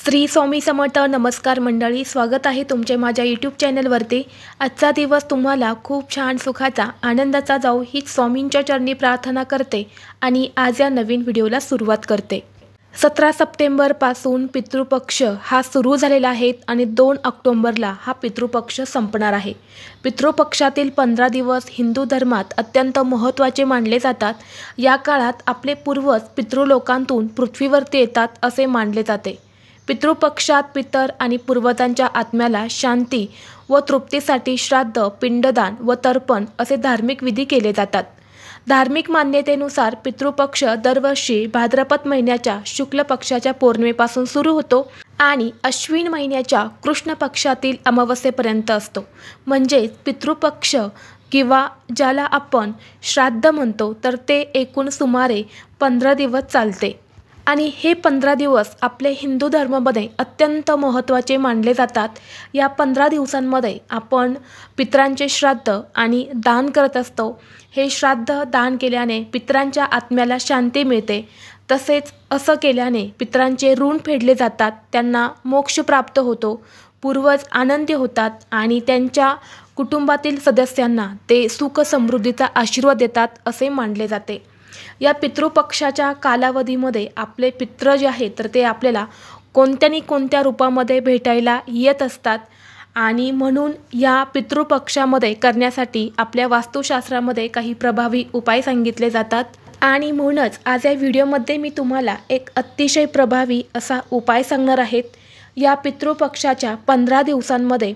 श्री स्वामी समर्थ। नमस्कार मंडळी, स्वागत आहे तुमचे माझ्या यूट्यूब चॅनलवरती। आजचा दिवस तुम्हाला खूप छान सुखाचा आनंदाचा जाऊ हीच स्वामींच्या चरणी प्रार्थना करते आणि आज या नवीन व्हिडिओला सुरुवात करते। 17 सप्टेंबरपासून पितृपक्ष हा सुरू झालेला आहे आणि 2 ऑक्टोबरला हा पितृपक्ष संपणार आहे। पितृपक्षातील 15 दिवस हिंदू धर्मात अत्यंत महत्त्वाचे मानले जातात। या काळात आपले पूर्वज पितृलोकांतून पृथ्वीवरती येतात असे मानले जाते। पितृपक्षात पितर आणि पूर्वजांच्या आत्म्याला शांती व तृप्तीसाठी श्राद्ध, पिंडदान व तर्पण असे धार्मिक विधी केले जातात। धार्मिक मान्यतेनुसार पितृपक्ष दरवर्षी भाद्रपद महिन्याच्या शुक्ल पक्षाच्या पौर्णिमेपासून सुरू होतो आणि अश्विन महिन्याच्या कृष्ण पक्षातील अमावस्येपर्यंत असतो। म्हणजे पितृपक्ष किंवा ज्याला आपण श्राद्ध म्हणतो तर ते एकूण सुमारे 15 दिवस चालते आणि हे 15 दिवस आपले हिंदू धर्मामध्ये अत्यंत महत्त्वाचे मानले जातात। या 15 दिवसांमध्ये आपण पितरांचे श्राद्ध आणि दान करत असतो। हे श्राद्ध दान केल्याने पितरांच्या आत्म्याला शांती मिळते। तसेच असं केल्याने पितरांचे ऋण फेडले जातात, त्यांना मोक्ष प्राप्त होतो, पूर्वज आनंदी होतात आणि त्यांच्या कुटुंबातील सदस्यांना ते सुख समृद्धीचा आशीर्वाद देतात असे मानले जाते। या पितृपक्षाच्या कालावधीमध्ये आपले पितृ जे आहेत तर ते आपल्याला कोणत्या रूपामध्ये भेटायला येत असतात आणि म्हणून या पितृपक्षामध्ये करण्यासाठी आपल्या वास्तुशास्त्रामध्ये काही प्रभावी उपाय सांगितले जातात। आणि म्हणूनच आज या व्हिडिओमध्ये मी तुम्हाला एक अतिशय प्रभावी असा उपाय सांगणार आहेत। या पितृपक्षाच्या 15 दिवसांमध्ये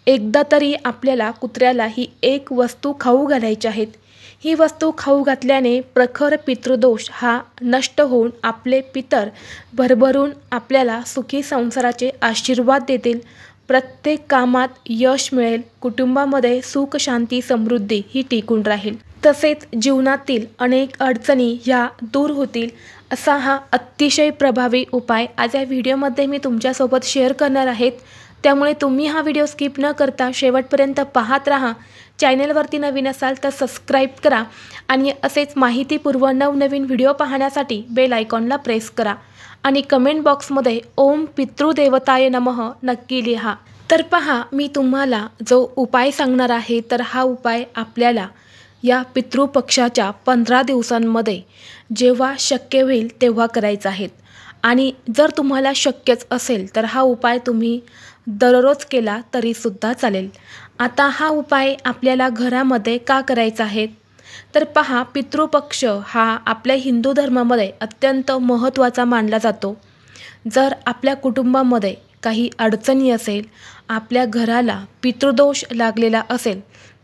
एकदा तरी आपल्याला कुत्र्याला ही एक वस्तू खाऊ घालायची आहेत। ही वस्तू खाऊ घातल्याने प्रखर पितृदोष हा नष्ट होऊन आपले पितर भरभरून आपल्याला सुखी संसाराचे आशीर्वाद देतील, प्रत्येक कामात यश मिळेल, कुटुंबामध्ये सुख शांती समृद्धी ही टिकून राहील, तसेच जीवनातील अनेक अडचणी ह्या दूर होतील असा हा अतिशय प्रभावी उपाय आज या व्हिडिओमध्ये मी तुमच्यासोबत शेअर करणार आहेत। त्यामुळे तुम्ही हा व्हिडिओ स्किप न करता शेवटपर्यंत पाहत राहा। चॅनलवरती नवीन असाल तर सबस्क्राईब करा आणि असेच माहितीपूर्व नवनवीन व्हिडिओ पाहण्यासाठी बेल आयकॉनला प्रेस करा आणि कमेंट बॉक्समध्ये ओम पितृदेवताय नमः नक्की लिहा। तर पहा, मी तुम्हाला जो उपाय सांगणार आहे तर हा उपाय आपल्याला या पितृपक्षाच्या 15 दिवसांमध्ये जेव्हा शक्य होईल तेव्हा करायचा आहे आणि जर तुम्हाला शक्यच असेल तर हा उपाय तुम्ही दररोज केला तरीसुद्धा चालेल। आता हा उपाय आपल्याला घरामध्ये का करायचा आहे तर पहा, पितृपक्ष हा आपल्या हिंदू धर्मामध्ये अत्यंत महत्त्वाचा मानला जातो। जर आपल्या कुटुंबामध्ये काही अडचणी असेल, आपल्या घराला पितृदोष लागलेला असेल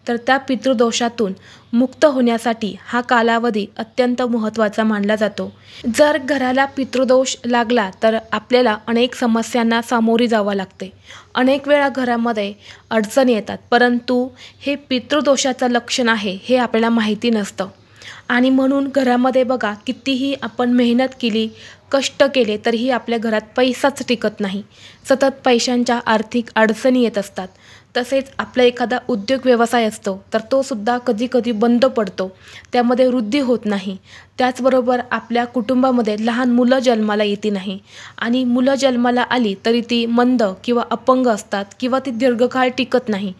तर त्या पितृदोषातून मुक्त होण्यासाठी हा कालावधी अत्यंत महत्त्वाचा मानला जातो। जर घराला पितृदोष लागला तर आपल्याला अनेक समस्यांना सामोरी जावं लागते, अनेक वेळा घरामध्ये अडचणी येतात, परंतु हे पितृदोषाचं लक्षण आहे हे आपल्याला माहिती नसतं आणि म्हणून घरामध्ये बघा कितीही आपण मेहनत केली, कष्ट केले तरीही आपल्या घरात पैसाच टिकत नाही, सतत पैशांच्या आर्थिक अडचणी येत असतात। तसेच आपला एखादा उद्योग व्यवसाय असतो तर तो सुद्धा कधी कधी बंद पडतो, त्यामध्ये वृद्धी होत नाही। त्याचबरोबर आपल्या कुटुंबामध्ये लहान मुलं जन्माला येती नाही आणि मुलं जन्माला आली तरी ती मंद किंवा अपंग असतात किंवा ती दीर्घकाळ टिकत नाही।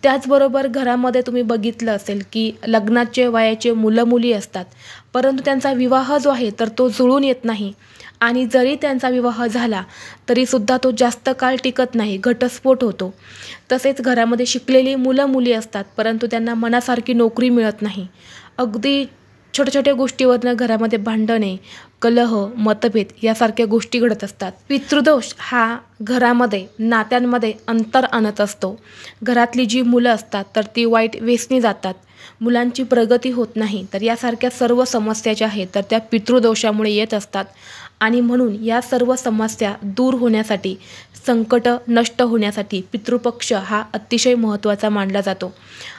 त्याचबरोबर घरामध्ये तुम्ही बघितलं असेल की लग्नाचे वयाचे मुलं मुली असतात, परंतु त्यांचा विवाह जो आहे तर तो जुळून येत नाही आणि जरी त्यांचा विवाह झाला तरीसुद्धा तो जास्त काळ टिकत नाही, घटस्फोट होतो। तसेच घरामध्ये शिकलेली मुलं मुली असतात परंतु त्यांना मनासारखी नोकरी मिळत नाही, अगदी छोट्या छोट्या गोष्टीवरनं घरामध्ये भांडणे, कलह, मतभेद यासारख्या गोष्टी घडत असतात। पितृदोष हा घरामध्ये नात्यांमध्ये अंतर आणत असतो। घरातली जी मुलं असतात तर ती वाईट व्यसनी जातात, मुलांची प्रगती होत नाही, तर यासारख्या सर्व समस्या ज्या आहेत तर त्या पितृदोषामुळे येत असतात आणि म्हणून या सर्व समस्या दूर होण्यासाठी, संकट नष्ट होण्यासाठी पितृपक्ष हा अतिशय महत्त्वाचा मानला जातो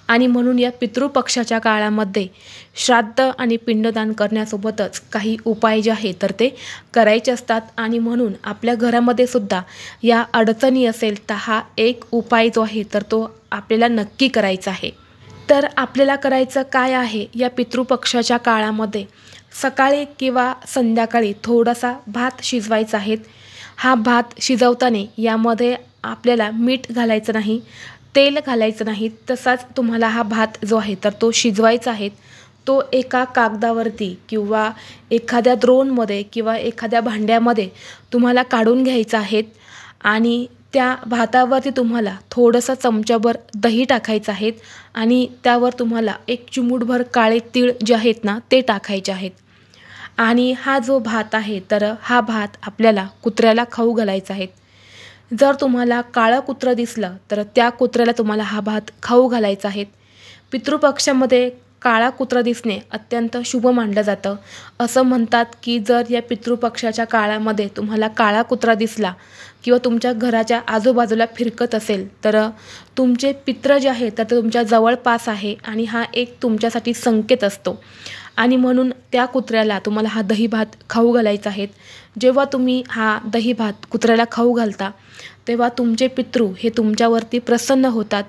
आणि म्हणून या पितृपक्षाच्या काळामध्ये श्राद्ध आणि पिंडदान करण्यासोबतच काही उपाय जे आहेत तर ते करायचे असतात आणि म्हणून आपल्या घरामध्ये सुद्धा या अडचणी असेल तर हा एक उपाय जो आहे तर तो आपल्याला नक्की करायचा आहे। तर आपल्याला करायचं काय आहे, या पितृपक्षाच्या काळामध्ये सकाळी किंवा संध्याकाळी थोडासा भात शिजवायचा आहे हा भात शिजवताना यामध्ये आपल्याला मीठ घालायचं नाही, तेल घालायचं नाही. तसाच तुम्हाला हा भात जो आहे तर तो शिजवायचा आहे. तो एका कागदावरती किंवा एखाद्या द्रोणमध्ये किंवा एखाद्या भांड्यामध्ये तुम्हाला काढून घ्यायचं आहे आणि त्या भातावरती तुम्हाला थोडंसं चमच्याभर दही टाकायचं आहे आणि त्यावर तुम्हाला एक चिमूटभर काळे तीळ जे आहेत ना ते टाकायचे आहेत. आणि हा जो भात आहे तर हा भात आपल्याला कुत्र्याला खाऊ घालायचा आहे. जर तुम्हाला काळं कुत्रं दिसलं तर त्या कुत्र्याला तुम्हाला हा भात खाऊ घालायचा आहे. पितृपक्षामध्ये काळा कुत्रा दिसणे अत्यंत शुभ मानलं जातं. असं म्हणतात की जर या पितृपक्षाच्या काळामध्ये तुम्हाला काळा कुत्रा दिसला किंवा तुमच्या घराच्या आजूबाजूला फिरकत असेल तर तुमचे पित्र जे आहे तर ते तुमच्या जवळपास आहे आणि हा एक तुमच्यासाठी संकेत असतो. आणि म्हणून त्या कुत्र्याला तुम्हाला हा दही भात खाऊ घालायचा आहे. जेव्हा तुम्ही हा दही भात कुत्र्याला खाऊ घालता तेव्हा तुमचे पितृ हे तुमच्यावरती प्रसन्न होतात.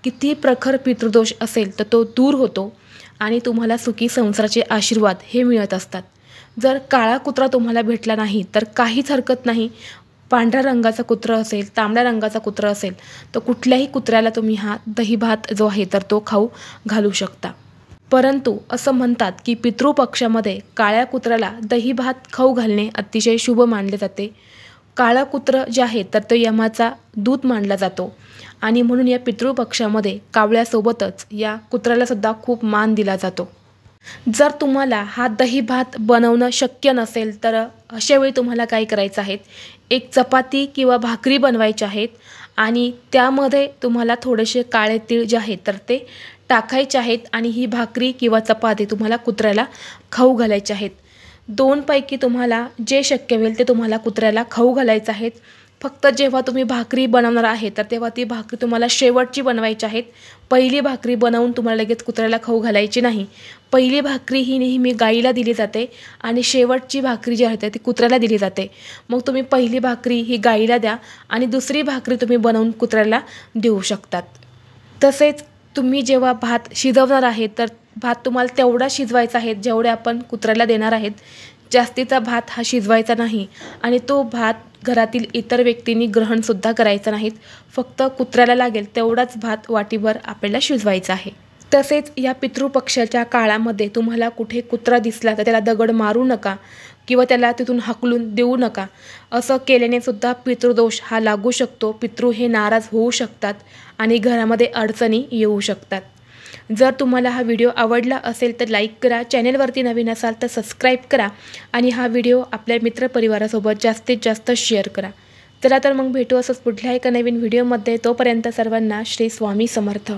किती प्रखर पितृदोष असेल तर तो दूर होतो आणि तुम्हाला सुखी संसाराचे आशीर्वाद हे मिळत असतात. जर काळा कुत्रा तुम्हाला भेटला नाही तर काहीच हरकत नाही. पांढऱ्या रंगाचा कुत्रा असेल, तांबड्या रंगाचा कुत्रा असेल तर कुठल्याही कुत्र्याला तुम्ही हा दही भात जो आहे तर तो खाऊ घालू शकता. परंतु असं म्हणतात की पितृपक्षामध्ये काळ्या कुत्र्याला दही भात खाऊ घालणे अतिशय शुभ मानले जाते. काळं कुत्रं जे आहे तर तो यमाचा दूत मानला जातो आणि म्हणून या पितृपक्षामध्ये कावळ्यासोबतच या कुत्र्याला सुद्धा खूप मान दिला जातो. जर तुम्हाला हा दही भात बनवणं शक्य नसेल तर अशा वेळी तुम्हाला काय करायचं आहे, एक चपाती किंवा भाकरी बनवायची आहेत आणि त्यामध्ये तुम्हाला थोडेसे काळे तीळ जे आहेत तर ते टाकायचे आहेत आणि ही भाकरी किंवा चपाती तुम्हाला कुत्र्याला खाऊ घालायची आहेत. दोनपैकी तुम्हाला जे शक्य होईल ते तुम्हाला कुत्र्याला खाऊ घालायचं आहे. फक्त जेव्हा तुम्ही भाकरी बनवणार आहे तर तेव्हा ती भाकरी तुम्हाला शेवटची बनवायची आहेत. पहिली भाकरी बनवून तुम्हाला लगेच कुत्र्याला खाऊ घालायची नाही. पहिली भाकरी ही नेहमी गाईला दिली जाते आणि शेवटची भाकरी जी आहे ती कुत्र्याला दिली जाते. मग तुम्ही पहिली भाकरी ही गाईला द्या आणि दुसरी भाकरी तुम्ही बनवून कुत्र्याला देऊ शकतात. तसेच तुम्ही जेव्हा भात शिजवणार आहे तर भात तुम्हाला तेवढा शिजवायचा आहे जेवढे आपण कुत्र्याला देणार आहेत. जास्तीचा भात हा शिजवायचा नाही आणि तो भात घरातील इतर व्यक्तींनी ग्रहणसुद्धा करायचं नाहीत. फक्त कुत्र्याला लागेल तेवढाच भात वाटीभर आपल्याला शिजवायचा आहे. तसेच या पितृपक्षाच्या काळामध्ये तुम्हाला कुठे कुत्रा दिसला तर त्याला दगड मारू नका किंवा त्याला तिथून हाकलून देऊ नका. असं केल्याने सुद्धा पितृदोष हा लागू शकतो. पितृ हे नाराज होऊ शकतात आणि घरामध्ये अडचणी येऊ शकतात. जर तुम्हाला हा व्हिडिओ आवडला असेल तर लाईक करा. चॅनेलवरती नवीन असाल तर सबस्क्राईब करा आणि हा व्हिडिओ आपल्या मित्रपरिवारासोबत जास्तीत जास्त शेअर करा. चला तर मग भेटू असंच पुढल्या एका नवीन व्हिडिओमध्ये. तोपर्यंत सर्वांना श्री स्वामी समर्थ.